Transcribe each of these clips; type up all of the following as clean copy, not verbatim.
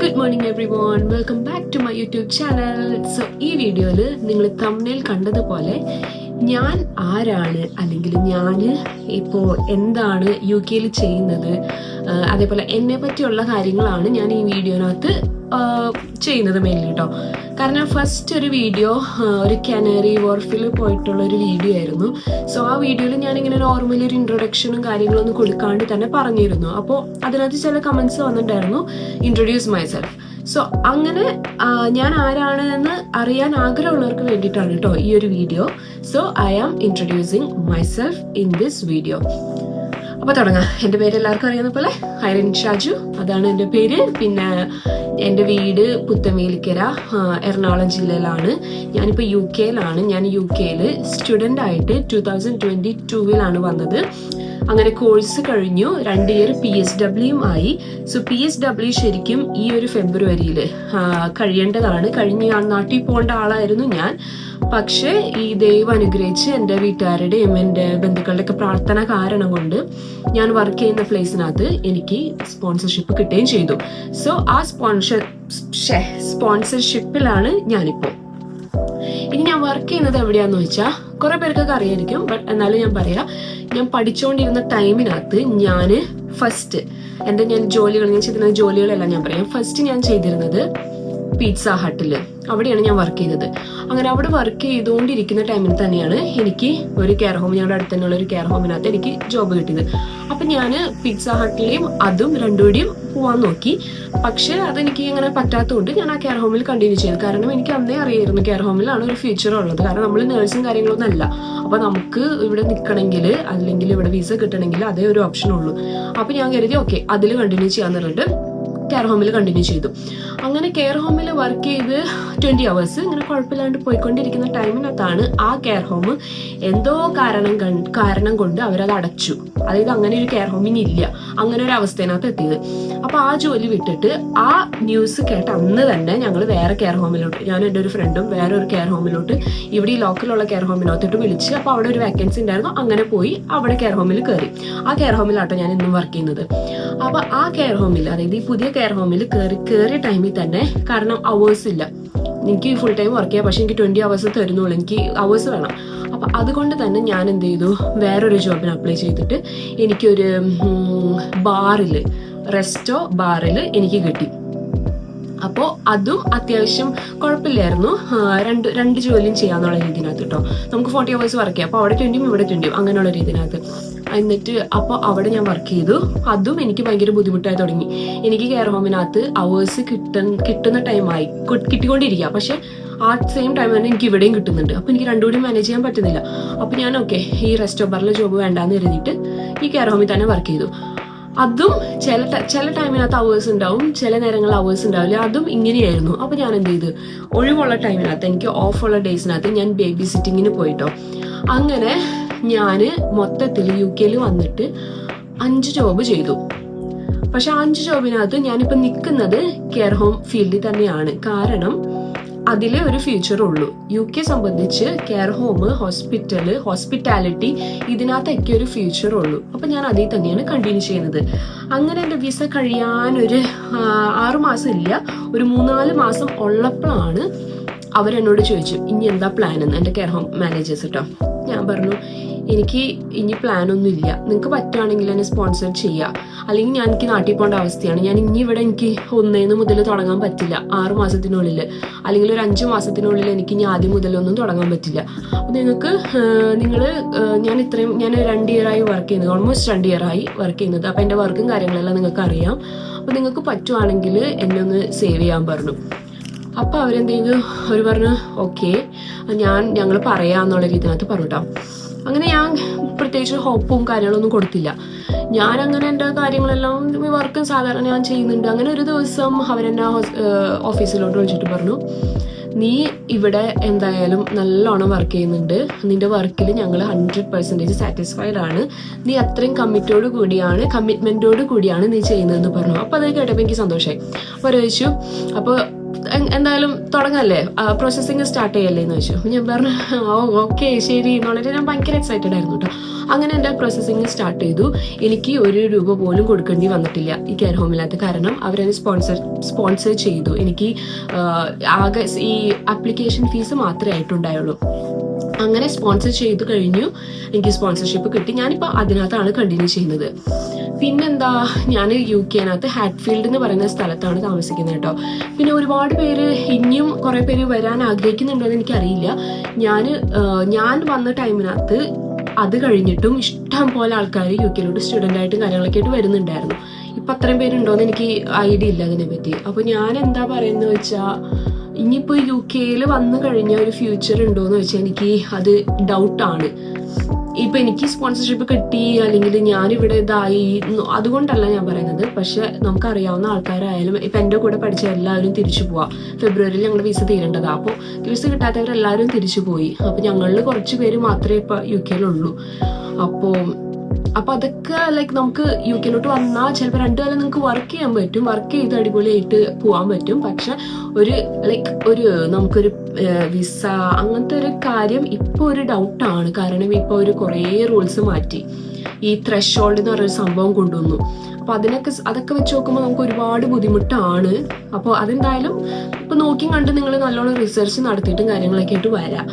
Good morning everyone, welcome back to my YouTube channel. So ഈ വീഡിയോയിൽ നിങ്ങൾ തമ്മിൽ കണ്ടതുപോലെ ഞാൻ ആരാണ്, അല്ലെങ്കിൽ ഞാൻ ഇപ്പോൾ എന്താണ് UK ചെയ്യുന്നത്, അതേപോലെ എന്നെ പറ്റിയുള്ള കാര്യങ്ങളാണ് ഞാൻ ഈ വീഡിയോനകത്ത് ചെയ്യുന്നത് മെയിൻലി കേട്ടോ. കാരണം ഫസ്റ്റ് ഒരു വീഡിയോ ഒരു കനറി വോർഫിൽ പോയിട്ടുള്ള ഒരു വീഡിയോ ആയിരുന്നു. സോ ആ വീഡിയോയിൽ ഞാനിങ്ങനെ നോർമലി ഒരു ഇൻട്രൊഡക്ഷനും കാര്യങ്ങളൊന്നും കൊടുക്കാണ്ട് തന്നെ പറഞ്ഞിരുന്നു. അപ്പോൾ അതിനകത്ത് ചില കമൻസ് വന്നിട്ടുണ്ടായിരുന്നു, ഇൻട്രൊഡ്യൂസ് മൈ സെൽഫ്. സോ അങ്ങനെ ഞാൻ ആരാണ് എന്ന് അറിയാൻ ആഗ്രഹമുള്ളവർക്ക് വേണ്ടിയിട്ടാണ് കേട്ടോ ഈ ഒരു video. So I am introducing myself in this video. അപ്പോൾ തുടങ്ങാം. എൻ്റെ പേര് എല്ലാവർക്കും അറിയുന്ന പോലെ ഹൈറിൻ ഷാജു, അതാണ് എൻ്റെ പേര്. പിന്നെ എൻ്റെ വീട് പുത്തമേലിക്കര, എറണാകുളം ജില്ലയിലാണ്. ഞാനിപ്പോൾ UK ഞാൻ UK സ്റ്റുഡൻ്റ് ആയിട്ട് 2022 വന്നത്. അങ്ങനെ കോഴ്സ് കഴിഞ്ഞു, 2 ഇയർ PSW ആയി. സോ PSW ശരിക്കും ഈ ഒരു ഫെബ്രുവരിയിൽ കഴിയേണ്ടതാണ്. കഴിഞ്ഞ നാട്ടിൽ പോകേണ്ട ആളായിരുന്നു ഞാൻ. പക്ഷേ ഈ ദൈവം അനുഗ്രഹിച്ച് എൻ്റെ വീട്ടുകാരുടെയും എൻ്റെ ബന്ധുക്കളുടെ ഒക്കെ പ്രാർത്ഥന കാരണം കൊണ്ട് ഞാൻ വർക്ക് ചെയ്യുന്ന പ്ലേസിനകത്ത് എനിക്ക് സ്പോൺസർഷിപ്പ് കിട്ടുകയും ചെയ്തു. സോ ആ സ്പോൺസർഷിപ്പിലാണ് ഞാനിപ്പോൾ. ഇനി ഞാൻ വർക്ക് ചെയ്യുന്നത് എവിടെയാന്ന് വെച്ചാൽ കുറെ പേർക്കൊക്കെ അറിയായിരിക്കും, ബട്ട് എന്നാലും ഞാൻ പറയാം. ഞാൻ പഠിച്ചുകൊണ്ടിരുന്ന ടൈമിനകത്ത് ഞാൻ ഫസ്റ്റ് ഞാൻ ചെയ്തിരുന്ന ജോലികളെല്ലാം ഞാൻ പറയാം. ഫസ്റ്റ് ഞാൻ ചെയ്തിരുന്നത് പിസ്സ ഹട്ടിൽ, അവിടെയാണ് ഞാൻ വർക്ക് ചെയ്തത്. അങ്ങനെ അവിടെ വർക്ക് ചെയ്തുകൊണ്ടിരിക്കുന്ന ടൈമിൽ തന്നെയാണ് എനിക്ക് ഒരു കെയർ ഹോം, ഞങ്ങളുടെ അടുത്ത് തന്നെയുള്ള ഒരു കെയർ ഹോമിനകത്ത് എനിക്ക് ജോബ് കിട്ടിയത്. അപ്പം ഞാൻ പിസ്സ ഹട്ടിലെയും അതും രണ്ടുകൂടിയും പോവാൻ നോക്കി. പക്ഷെ അതെനിക്ക് അങ്ങനെ പറ്റാത്തതുകൊണ്ട് ഞാൻ ആ കെയർ ഹോമിൽ കണ്ടിന്യൂ ചെയ്തു. കാരണം എനിക്ക് അന്നേ അറിയായിരുന്നു കെയർ ഹോമിലാണ് ഒരു ഫ്യൂച്ചർ ഉള്ളത്. കാരണം നമ്മൾ നേഴ്സും കാര്യങ്ങളൊന്നും അല്ല. അപ്പോൾ നമുക്ക് ഇവിടെ നിൽക്കണമെങ്കിൽ അല്ലെങ്കിൽ ഇവിടെ വിസ കിട്ടണമെങ്കിൽ അതേ ഒരു ഓപ്ഷൻ ഉള്ളൂ. അപ്പോൾ ഞാൻ കരുതി ഓക്കെ അതിൽ കണ്ടിന്യൂ ചെയ്യാന്ന് പറഞ്ഞിട്ട് കെയർ ഹോമിൽ കണ്ടിന്യൂ ചെയ്തു. അങ്ങനെ കെയർ ഹോമിൽ വർക്ക് ചെയ്ത് 20 hours ഇങ്ങനെ കുഴപ്പമില്ലാണ്ട് പോയിക്കൊണ്ടിരിക്കുന്ന ടൈമിനകത്താണ് ആ കെയർ ഹോം എന്തോ കാരണം കൊണ്ട് അവരത് അടച്ചു. അതായത് അങ്ങനെ ഒരു കെയർ ഹോമിന് ഇല്ല, അങ്ങനെ ഒരു അവസ്ഥയിനകത്ത് എത്തിയത്. അപ്പൊ ആ ജോലി വിട്ടിട്ട് ആ ന്യൂസ് കേട്ട അന്ന് തന്നെ ഞങ്ങൾ വേറെ കെയർ ഹോമിലോട്ട്, ഞാൻ എൻ്റെ ഒരു ഫ്രണ്ടും വേറെ ഒരു കെയർ ഹോമിലോട്ട്, ഇവിടെ ഈ ലോക്കലുള്ള കെയർ ഹോമിനകത്തോട്ട് വിളിച്ച്, അപ്പോൾ അവിടെ ഒരു വേക്കൻസി ഉണ്ടായിരുന്നു. അങ്ങനെ പോയി അവിടെ കെയർ ഹോമിൽ കയറി. ആ കെയർ ഹോമിലാട്ടോ ഞാൻ ഇന്നും വർക്ക് ചെയ്യുന്നത്. അപ്പൊ ആ കെയർ ഹോമിൽ, അതായത് ഈ പുതിയ കെയർ ഹോമിൽ കയറിയ ടൈമിൽ തന്നെ, കാരണം അവേഴ്സ് ഇല്ല, എനിക്ക് ഫുൾ ടൈം വർക്ക് ചെയ്യാം, പക്ഷെ എനിക്ക് 20 hours തരുന്നുള്ളൂ, എനിക്ക് അവേഴ്സ് വേണം. അപ്പൊ അതുകൊണ്ട് തന്നെ ഞാൻ എന്ത് ചെയ്തു, വേറൊരു ജോബിന് അപ്ലൈ ചെയ്തിട്ട് എനിക്കൊരു റെസ്റ്റോ ബാറിൽ എനിക്ക് കിട്ടി. അപ്പോൾ അതും അത്യാവശ്യം കുഴപ്പമില്ലായിരുന്നു. രണ്ട് ജോലിയും ചെയ്യാന്നുള്ള രീതിനകത്ത് കേട്ടോ. നമുക്ക് 40 hours വർക്ക് ചെയ്യാം. അപ്പോൾ അവിടെ 20 ഇവിടെ 20 അങ്ങനെയുള്ള രീതിനകത്ത്. എന്നിട്ട് അപ്പോൾ അവിടെ ഞാൻ വർക്ക് ചെയ്തു. അതും എനിക്ക് ഭയങ്കര ബുദ്ധിമുട്ടായി തുടങ്ങി. എനിക്ക് കെയർ ഹോമിനകത്ത് അവേഴ്സ് കിട്ടുന്ന ടൈമായി കിട്ടിക്കൊണ്ടിരിക്കുക, പക്ഷെ ആ സെയിം ടൈം തന്നെ എനിക്ക് ഇവിടെയും കിട്ടുന്നുണ്ട്. അപ്പോൾ എനിക്ക് രണ്ടുകൂടി മാനേജ് ചെയ്യാൻ പറ്റുന്നില്ല. അപ്പോൾ ഞാൻ ഓക്കെ ഈ റെസ്റ്റോ ബാറിലെ ജോബ് വേണ്ടാന്ന് കരുതിയിട്ട് ഈ കെയർ ഹോമിൽ തന്നെ വർക്ക് ചെയ്തു. അതും ചില ടൈമിനകത്ത് അവേഴ്സ് ഉണ്ടാവും, ചില നേരങ്ങളിൽ അവേഴ്സ് ഉണ്ടാവില്ല. അതും ഇങ്ങനെയായിരുന്നു. അപ്പോൾ ഞാൻ എന്ത് ചെയ്തു, ഒഴിവുള്ള ടൈമിനകത്ത്, എനിക്ക് ഓഫുള്ള ഡേയ്സിനകത്ത് ഞാൻ ബേബി സിറ്റിങ്ങിന് പോയിട്ടോ. അങ്ങനെ ഞാൻ മൊത്തത്തിൽ UK വന്നിട്ട് 5 ജോബ് ചെയ്തു. പക്ഷെ 5 ജോബിനകത്ത് ഞാനിപ്പോൾ നിൽക്കുന്നത് കെയർ ഹോം ഫീൽഡിൽ തന്നെയാണ്. കാരണം അതിലെ ഒരു ഫ്യൂച്ചർ ഉള്ളൂ. UK സംബന്ധിച്ച് കെയർ ഹോം, ഹോസ്പിറ്റാലിറ്റി ഇതിനകത്തൊക്കെ ഒരു ഫ്യൂച്ചർ ഉള്ളൂ. അപ്പൊ ഞാൻ അതിൽ തന്നെയാണ് കണ്ടിന്യൂ ചെയ്യുന്നത്. അങ്ങനെ എൻ്റെ വിസ കഴിയാൻ ഒരു 6 മാസം ഇല്ല, ഒരു 3-4 മാസം ഉള്ളപ്പോഴാണ് അവരെന്നോട് ചോദിച്ചു ഇനി എന്താ പ്ലാൻ എന്ന്, എൻ്റെ കെയർ ഹോം മാനേജേഴ്സ് കേട്ടോ. ഞാൻ പറഞ്ഞു എനിക്ക് ഇനി പ്ലാനൊന്നും ഇല്ല, നിങ്ങൾക്ക് പറ്റുവാണെങ്കിൽ എന്നെ സ്പോൺസർ ചെയ്യുക, അല്ലെങ്കിൽ എനിക്ക് നാട്ടിൽ പോകേണ്ട അവസ്ഥയാണ്. ഞാൻ ഇനി ഇവിടെ എനിക്ക് 1 മുതൽ തുടങ്ങാൻ പറ്റില്ല 6 മാസത്തിനുള്ളിൽ, അല്ലെങ്കിൽ ഒരു 5 മാസത്തിനുള്ളിൽ എനിക്ക് ഇനി ആദ്യം മുതലൊന്നും തുടങ്ങാൻ പറ്റില്ല. അപ്പോൾ ഞാൻ 2 ഇയറായി വർക്ക് ചെയ്യുന്നത്, ഓൾമോസ്റ്റ് 2 ഇയറായി വർക്ക് ചെയ്യുന്നത്. അപ്പോൾ എൻ്റെ വർക്കും കാര്യങ്ങളെല്ലാം നിങ്ങൾക്ക് അറിയാം. അപ്പോൾ നിങ്ങൾക്ക് പറ്റുവാണെങ്കിൽ എന്നെ ഒന്ന് സേവ് ചെയ്യാൻ പറഞ്ഞു. അപ്പോൾ അവരെന്ത് ചെയ്തു, അവർ പറഞ്ഞു ഓക്കെ ഞങ്ങൾ പറയാന്നുള്ള രീതിനകത്ത് പറഞ്ഞിട്ടോ. അങ്ങനെ ഞാൻ പ്രത്യേകിച്ച് ഹോപ്പും കാര്യങ്ങളൊന്നും കൊടുത്തില്ല. ഞാൻ അങ്ങനെ എൻ്റെ കാര്യങ്ങളെല്ലാം വർക്കും സാധാരണ ഞാൻ ചെയ്യുന്നുണ്ട്. അങ്ങനെ ഒരു ദിവസം അവരെന്നെ ഓഫീസിലോട്ട് വിളിച്ചിട്ട് പറഞ്ഞു, നീ ഇവിടെ എന്തായാലും നല്ലോണം വർക്ക് ചെയ്യുന്നുണ്ട്, നിന്റെ വർക്കിൽ ഞങ്ങൾ 100% സാറ്റിസ്ഫൈഡ് ആണ്, നീ അത്രയും കമ്മിറ്റ്മെന്റോട് കൂടിയാണ് നീ ചെയ്യുന്നതെന്ന് പറഞ്ഞു. അപ്പോൾ അത് കേട്ടപ്പോൾ എനിക്ക് സന്തോഷമായി. അപ്പോൾ ചോദിച്ചു അപ്പോൾ എന്തായാലും തുടങ്ങല്ലേ, പ്രോസസ്സിങ് സ്റ്റാർട്ട് ചെയ്യല്ലേ എന്ന് വെച്ചു. ഞാൻ പറഞ്ഞു ഓക്കെ ശരി എന്നുള്ളത്. ഞാൻ ഭയങ്കര എക്സൈറ്റഡ് ആയിരുന്നു കേട്ടോ. അങ്ങനെ എൻ്റെ പ്രോസസ്സിങ് സ്റ്റാർട്ട് ചെയ്തു. എനിക്ക് ₹1 പോലും കൊടുക്കേണ്ടി വന്നിട്ടില്ല ഈ കെയർ ഹോമിനകത്ത്. കാരണം അവരെന്നെ സ്പോൺസർ ചെയ്തു. എനിക്ക് ആകെ ഈ ആപ്ലിക്കേഷൻ ഫീസ് മാത്രമേ ആയിട്ടുണ്ടായുള്ളൂ. അങ്ങനെ സ്പോൺസർ ചെയ്തു കഴിഞ്ഞു, എനിക്ക് സ്പോൺസർഷിപ്പ് കിട്ടി. ഞാനിപ്പോൾ അതിനകത്താണ് കണ്ടിന്യൂ ചെയ്യുന്നത്. പിന്നെന്താ, ഞാൻ UK ഹാറ്റ്ഫീൽഡ് എന്ന് പറയുന്ന സ്ഥലത്താണ് താമസിക്കുന്നത് കേട്ടോ. പിന്നെ ഒരുപാട് പേര് ഇനിയും കുറേ പേര് വരാൻ ആഗ്രഹിക്കുന്നുണ്ടോ എന്ന് എനിക്കറിയില്ല. ഞാൻ വന്ന ടൈമിനകത്ത് അത് കഴിഞ്ഞിട്ടും ഇഷ്ടം പോലെ ആൾക്കാർ UK സ്റ്റുഡൻ്റായിട്ടും കാര്യങ്ങളൊക്കെ ആയിട്ട് വരുന്നുണ്ടായിരുന്നു. ഇപ്പം അത്രയും പേരുണ്ടോയെന്ന് എനിക്ക് ഐഡിയ ഇല്ല അതിനെപ്പറ്റി. അപ്പോൾ ഞാൻ എന്താ പറയുന്നത് വെച്ചാൽ, ഇനിയിപ്പോൾ UK വന്നു കഴിഞ്ഞാൽ ഒരു ഫ്യൂച്ചർ ഉണ്ടോയെന്ന് വെച്ചാൽ എനിക്ക് അത് ഡൗട്ടാണ്. ഇപ്പം എനിക്ക് സ്പോൺസർഷിപ്പ് കിട്ടി അല്ലെങ്കിൽ ഞാനിവിടെ ഇതായി അതുകൊണ്ടല്ല ഞാൻ പറയുന്നത്. പക്ഷെ നമുക്കറിയാവുന്ന ആൾക്കാരായാലും ഇപ്പം എൻ്റെ കൂടെ പഠിച്ച എല്ലാവരും തിരിച്ചു പോവാം. ഫെബ്രുവരിയിൽ ഞങ്ങളുടെ വിസ തീരേണ്ടതാണ്. അപ്പോൾ വിസ കിട്ടാത്തവരെല്ലാവരും തിരിച്ചു പോയി. അപ്പോൾ ഞങ്ങളിൽ കുറച്ച് പേര് മാത്രമേ ഇപ്പോൾ UK അപ്പോൾ അതൊക്കെ നമുക്ക് UK വന്നാൽ ചിലപ്പോൾ 2 കാലം നിങ്ങൾക്ക് വർക്ക് ചെയ്യാൻ പറ്റും, വർക്ക് ചെയ്ത് അടിപൊളിയായിട്ട് പോകാൻ പറ്റും. പക്ഷെ നമുക്കൊരു വിസ അങ്ങനത്തെ ഒരു കാര്യം ഇപ്പോൾ ഒരു ഡൗട്ടാണ്. കാരണം ഇപ്പോൾ ഒരു കുറേ റൂൾസ് മാറ്റി, ഈ ത്രെഷോൾഡ് എന്ന് പറഞ്ഞൊരു സംഭവം കൊണ്ടുവന്നു. അപ്പോൾ അതൊക്കെ വെച്ച് നോക്കുമ്പോൾ നമുക്ക് ഒരുപാട് ബുദ്ധിമുട്ടാണ്. അപ്പോൾ അതെന്തായാലും ഇപ്പോൾ നോക്കി കണ്ട് നിങ്ങൾ നല്ലോണം റിസർച്ച് നടത്തിയിട്ടും കാര്യങ്ങളൊക്കെ ആയിട്ട് വരാം.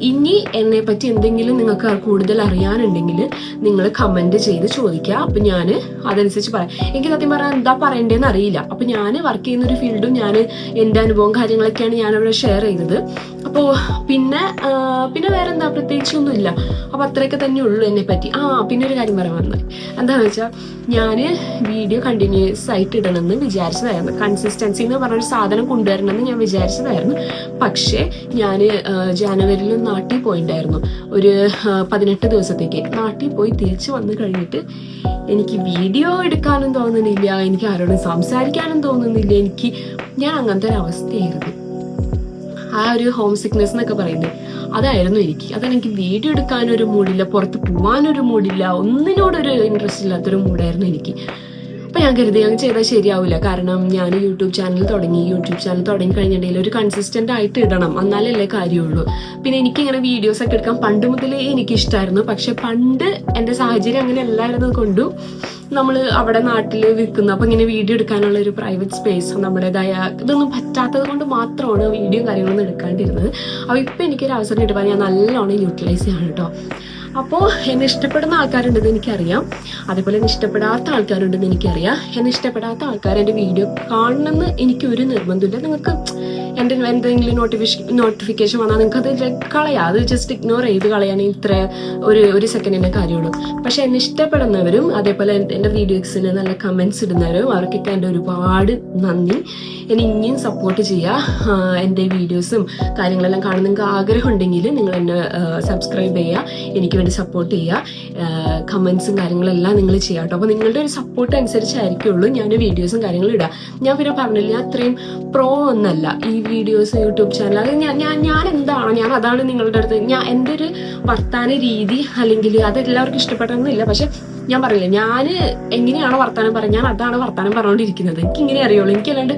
ഇനി എന്നെ പറ്റി എന്തെങ്കിലും നിങ്ങൾക്ക് കൂടുതൽ അറിയാനുണ്ടെങ്കിൽ നിങ്ങൾ കമൻറ്റ് ചെയ്ത് ചോദിക്കുക. അപ്പം ഞാൻ അതനുസരിച്ച് പറയാം. എനിക്ക് സത്യം പറഞ്ഞാൽ എന്താ പറയേണ്ടതെന്ന് അറിയില്ല. അപ്പം ഞാൻ വർക്ക് ചെയ്യുന്ന ഒരു ഫീൽഡും എൻ്റെ അനുഭവം കാര്യങ്ങളൊക്കെയാണ് ഞാനവിടെ ഷെയർ ചെയ്തത്. അപ്പോൾ പിന്നെ വേറെ എന്താ പ്രത്യേകിച്ചൊന്നുമില്ല. അപ്പോൾ അത്രയൊക്കെ തന്നെ ഉള്ളൂ എന്നെ പറ്റി. പിന്നെ ഒരു കാര്യം പറയാൻ വന്നത് എന്താണെന്ന് വെച്ചാൽ, ഞാൻ വീഡിയോ കണ്ടിന്യൂസ് ആയിട്ട് ഇടണമെന്ന് വിചാരിച്ചതായിരുന്നു. കൺസിസ്റ്റൻസി എന്ന് പറഞ്ഞൊരു സാധനം കൊണ്ടുവരണമെന്ന് ഞാൻ വിചാരിച്ചതായിരുന്നു. പക്ഷേ ഞാൻ ജനുവരിയിൽ നാട്ടിൽ പോയിട്ടുണ്ടായിരുന്നു ഒരു 18 ദിവസത്തേക്ക്. നാട്ടിൽ പോയി തിരിച്ചു വന്നു കഴിഞ്ഞിട്ട് എനിക്ക് വീഡിയോ എടുക്കാനും തോന്നുന്നില്ല, എനിക്ക് ആരോടും സംസാരിക്കാനും തോന്നുന്നില്ല. ഞാൻ അങ്ങനത്തെ ഒരു അവസ്ഥയായിരുന്നു. ആ ഒരു ഹോം സിക്നെസ് എന്നൊക്കെ പറയുന്നത് അതായിരുന്നു എനിക്ക്. അതെനിക്ക് വീഡിയോ എടുക്കാനൊരു മൂഡില്ല, പുറത്ത് പോകാനൊരു മൂഡില്ല, ഒന്നിനോടൊരു ഇൻട്രസ്റ്റ് ഇല്ലാത്തൊരു മൂഡായിരുന്നു എനിക്ക്. അപ്പം ഞാൻ കരുതി അങ്ങ് ചെയ്താൽ ശരിയാവില്ല. കാരണം ഞാൻ യൂട്യൂബ് ചാനൽ തുടങ്ങി കഴിഞ്ഞിട്ടുണ്ടെങ്കിൽ ഒരു കൺസിസ്റ്റൻ്റ് ആയിട്ട് ഇടണം, എന്നാലല്ലേ കാര്യമുള്ളൂ. പിന്നെ എനിക്കിങ്ങനെ വീഡിയോസൊക്കെ എടുക്കാൻ പണ്ട് മുതലേ എനിക്കിഷ്ടമായിരുന്നു. പക്ഷെ പണ്ട് എൻ്റെ സാഹചര്യം അങ്ങനെ അല്ലായിരുന്നത് കൊണ്ടും നമ്മൾ അവിടെ നാട്ടിൽ വിൽക്കുന്നു. അപ്പം ഇങ്ങനെ വീഡിയോ എടുക്കാനുള്ള ഒരു പ്രൈവറ്റ് സ്പേസ് നമ്മുടേതായ ഇതൊന്നും പറ്റാത്തത് കൊണ്ട് മാത്രമാണ് വീഡിയോ കാര്യങ്ങളൊന്നും എടുക്കാണ്ടിരുന്നത്. അപ്പോൾ ഇപ്പം എനിക്കൊരു അവസരം കിട്ടുമ്പോൾ ഞാൻ നല്ലോണം യൂട്ടിലൈസ് ചെയ്യണം കേട്ടോ. അപ്പോൾ എന്നെ ഇഷ്ടപ്പെടുന്ന ആൾക്കാരുണ്ടെന്ന് എനിക്കറിയാം, അതേപോലെ എന്നെ ഇഷ്ടപ്പെടാത്ത ആൾക്കാരുണ്ടെന്ന് എനിക്കറിയാം. എന്നെ ഇഷ്ടപ്പെടാത്ത ആൾക്കാർ എൻ്റെ വീഡിയോ കാണണമെന്ന് എനിക്കൊരു നിർബന്ധമില്ല. നിങ്ങൾക്ക് എൻ്റെ എന്തെങ്കിലും നോട്ടിഫിക്കേഷൻ വന്നാൽ നിങ്ങൾക്ക് അത് കളയാം, അത് ജസ്റ്റ് ഇഗ്നോർ ചെയ്ത് കളയാൻ ഇത്ര ഒരു സെക്കൻഡിൻ്റെ കാര്യമുള്ളൂ. പക്ഷെ എന്നെ ഇഷ്ടപ്പെടുന്നവരും അതേപോലെ എൻ്റെ വീഡിയോസിൽ നല്ല കമൻസ് ഇടുന്നവരും അവർക്കൊക്കെ എൻ്റെ ഒരുപാട് നന്ദി. എന്നെ ഇനിയും സപ്പോർട്ട് ചെയ്യുക. എൻ്റെ വീഡിയോസും കാര്യങ്ങളെല്ലാം കാണാൻ നിങ്ങൾക്ക് ആഗ്രഹം ഉണ്ടെങ്കിൽ നിങ്ങൾ എന്നെ സബ്സ്ക്രൈബ് ചെയ്യുക, എനിക്ക് വേണ്ടി സപ്പോർട്ട് ചെയ്യുക. കമൻസും കാര്യങ്ങളെല്ലാം നിങ്ങൾ ചെയ്യാം കേട്ടോ. അപ്പോൾ നിങ്ങളുടെ ഒരു സപ്പോർട്ട് അനുസരിച്ചായിരിക്കുള്ളൂ ഞാൻ വീഡിയോസും കാര്യങ്ങളും ഇടാം. ഞാൻ പിന്നെ പറഞ്ഞില്ല, ഞാൻ അത്രയും പ്രോ ഒന്നല്ല ഈ വീഡിയോസ് യൂട്യൂബ് ചാനൽ. അത് ഞാൻ എന്താണോ ഞാൻ അതാണ് നിങ്ങളുടെ അടുത്ത്. എൻ്റെ ഒരു വർത്താന രീതി അല്ലെങ്കിൽ അതെല്ലാവർക്കും ഇഷ്ടപ്പെട്ടൊന്നുമില്ല. പക്ഷെ ഞാൻ പറയില്ല, ഞാൻ എങ്ങനെയാണോ വർത്താനം പറയാം ഞാൻ അതാണ് വർത്താനം പറഞ്ഞുകൊണ്ടിരിക്കുന്നത്. എനിക്കിങ്ങനെ അറിയുള്ളൂ. എനിക്കല്ലാണ്ട്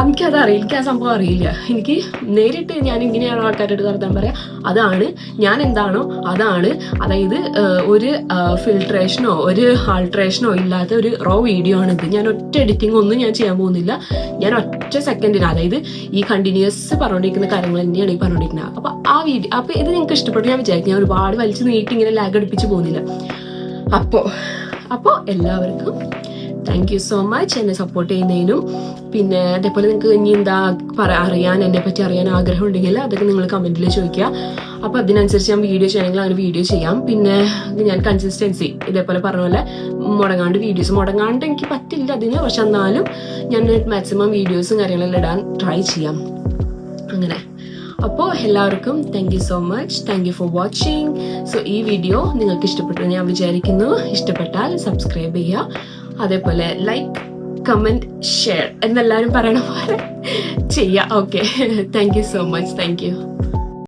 എനിക്കതറിയില്ല, എനിക്ക് ആ സംഭവം അറിയില്ല. എനിക്ക് നേരിട്ട് ഞാൻ ഇങ്ങനെയാണ് ആൾക്കാരുടെ വർത്താനം പറയാം, അതാണ് ഞാൻ എന്താണോ അതാണ്. അതായത് ഒരു ഫിൽട്രേഷനോ ഒരു ആൾട്രേഷനോ ഇല്ലാത്ത ഒരു റോ വീഡിയോ ആണിത്. ഞാൻ ഒറ്റ എഡിറ്റിംഗ് ഒന്നും ഞാൻ ചെയ്യാൻ പോകുന്നില്ല. ഞാൻ ഒറ്റ സെക്കൻഡിന്, അതായത് ഈ കണ്ടിന്യൂസ് പറഞ്ഞുകൊണ്ടിരിക്കുന്ന കാര്യങ്ങൾ തന്നെയാണ് ഈ പറഞ്ഞുകൊണ്ടിരിക്കുന്നത്. അപ്പോൾ ഇത് നിങ്ങൾക്ക് ഇഷ്ടപ്പെട്ടു ഞാൻ വിചാരിക്കും. ഞാൻ ഒരുപാട് വലിച്ചു നീട്ടി ഇങ്ങനെ ലാഗ് അടുപ്പിച്ച് പോകുന്നില്ല. അപ്പോൾ എല്ലാവർക്കും താങ്ക് യു സോ മച്ച് എന്നെ സപ്പോർട്ട് ചെയ്യുന്നതിനും. പിന്നെ അതേപോലെ നിങ്ങൾക്ക് ഇനി എന്താ അറിയാൻ എന്നെ പറ്റി അറിയാൻ ആഗ്രഹം ഉണ്ടെങ്കിൽ അതൊക്കെ നിങ്ങൾ കമൻറ്റിൽ ചോദിക്കുക. അപ്പോൾ അതിനനുസരിച്ച് ഞാൻ വീഡിയോ ചെയ്യണമെങ്കിൽ അങ്ങനെ വീഡിയോ ചെയ്യാം. പിന്നെ ഞാൻ കൺസിസ്റ്റൻസി ഇതേപോലെ പറഞ്ഞ പോലെ മുടങ്ങാണ്ട് എനിക്ക് പറ്റില്ല അതിന്. പക്ഷെ എന്നാലും ഞാൻ മാക്സിമം വീഡിയോസും കാര്യങ്ങളെല്ലാം ഇടാൻ ട്രൈ ചെയ്യാം. അങ്ങനെ അപ്പോൾ എല്ലാവർക്കും thank you so much. Thank you for watching. So ഈ വീഡിയോ നിങ്ങൾക്ക് ഇഷ്ടപ്പെട്ടു ഞാൻ വിചാരിക്കുന്നു. ഇഷ്ടപ്പെട്ടാൽ സബ്സ്ക്രൈബ് ചെയ്യുക, അതേപോലെ ലൈക്ക്, കമൻറ്റ്, ഷെയർ എന്നെല്ലാവരും പറയണ പോലെ ചെയ്യാം. Okay, thank you so much. Thank you.